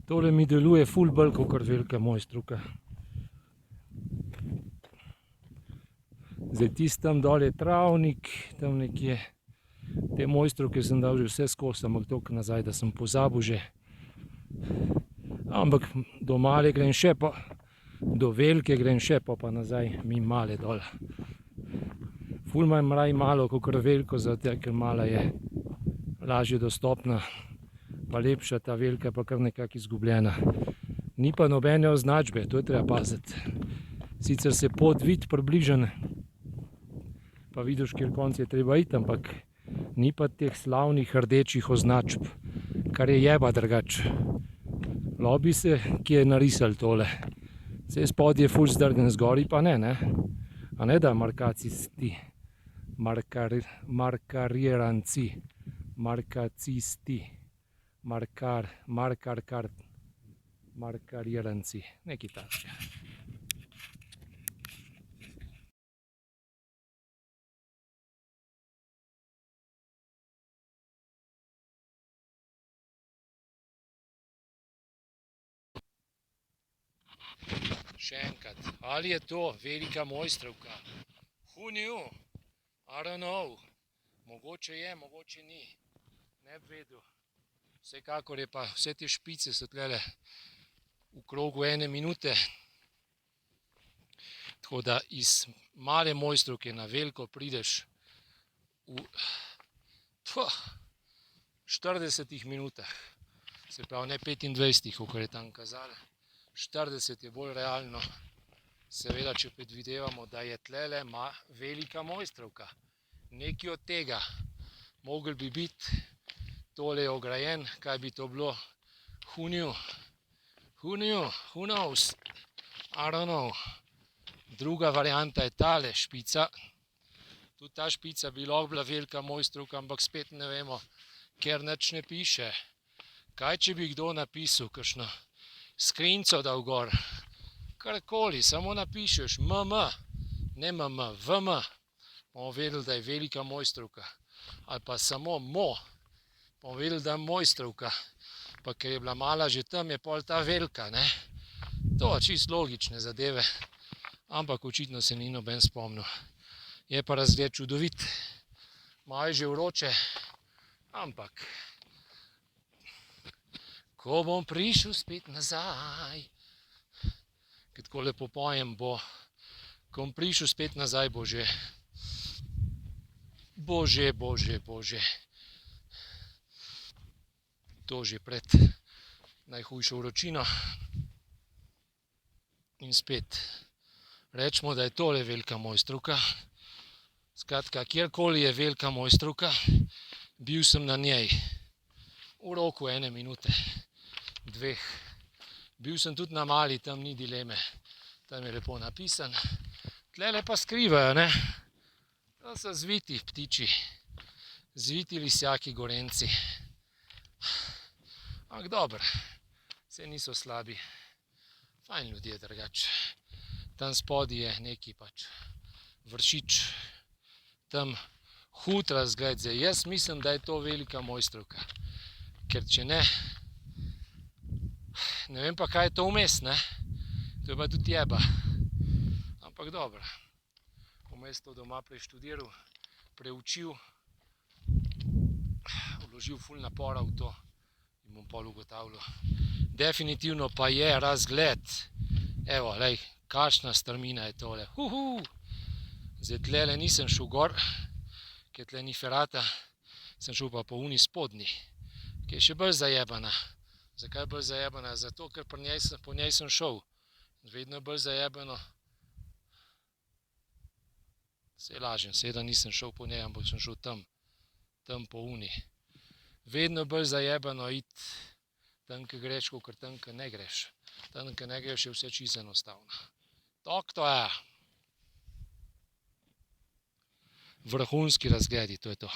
Tole mi deluje ful bolj kakor velika mojstrovka. Zdaj tisti tam dol je travnik, tam nekje. Te mojstrovke sem dal že vse skozi, ampak toliko nazaj, da sem pozabil že. Ampak do male grem še pa, do velike grem še pa nazaj mimo male dol. Ful imam raje malo kakor veliko, zato ker mala je lažje dostopna, pa lepša, ta velika pa kar nekako izgubljena. Ni pa nobene označbe, to je treba paziti. Sicer se pot vidi približno, pa vidiš, kjer konec je treba iti, ampak ni pa teh slavnih rdečih označb, kar je jeba drugače. Lobi se, ki je narisal tole. Saj spodaj je ful zdrgan, zgoraj pa ne, ne? A ne da markacisti, markariranci, markacisti, markariranci, nekaj takega. Še enkrat, ali je to velika mojstrovka? Who knew? I don't know. Mogoče je, mogoče ni. Ne bi vedel. Vsekakor je pa, vse te špice so tlele v krogu 1 minute. Tako da iz male mojstrovke na veliko prideš v 40 minutah. Se pravi, ne 25, kakor je tam kazalo. 40 je bolj realno. Seveda, če predvidevamo, da je tlele velika mojstrovka. Nekaj od tega. Mogel bi biti, tole je ograjen, kaj bi to bilo? Who knew? Who knew? Who knows? I don't know. Druga varianta je tale špica. Tudi ta špica bi lahko bila velika mojstrovka, ampak spet ne vemo, ker nič ne piše. Kaj, če bi kdo napisal kakšno skrinjico dal gor? Karkoli, samo napišeš MM, ne MM, VM. Bomo vedeli, da je velika mojstrovka. Ali pa samo MO. Bomo vedeli, da je mojstrovka. Pa ker je bila mala že tam, je pol ta velika, ne. To čisto logične zadeve. Ampak očitno se ni noben spomnil. Je pa razgled čudovit. Malo je že vroče, ampak ko bom prišel spet nazaj, ker tako lepo pojem, ko bom prišel spet nazaj, bo že to že pred najhujšo vročino. In spet rečemo, da je tole velika mojstrovka. Skratka, kjerkoli je velika mojstrovka, bil sem na njej v roku 1 minute, 2. Bil sem tudi na mali, tam ni dileme. Tam je lepo napisan. Tlele pa skrivajo, ne. To so zviti ptiči. Zviti lisjaki gorenjci. Ampak dobro, saj niso slabi. Fajn ljudje drugače. Tam spodaj je neki pač vršič. Tam hud razgled. Zdaj jaz mislim, da je to velika mojstrovka. Ker če ne, ne vem pa, kaj je to vmes, ne. To je pa tudi jeba. Ampak dobro, bom jaz to doma preštudiral, preučil, vložil ful napora v to in bom pol ugotavljal. Definitivno pa je razgled. Evo, glej, kakšna strmina je tole. Zdaj tlele nisem šel gor, ker tle ni ferata, sem šel pa po oni spodnji, ki je še bolj zajebana. Zakaj bolj zajebana? Zato, ker po njej sem šel. Vedno je bolj zajebano. Saj lažem, seveda nisem šel po njej, ampak sem šel tam. Tam po oni. Vedno je bolj zajebano iti tam, ko greš, kakor tam, ko ne greš. Tam, ko ne greš, je vse čisto enostavno. Tako to je. Vrhunski razgledi, to je to.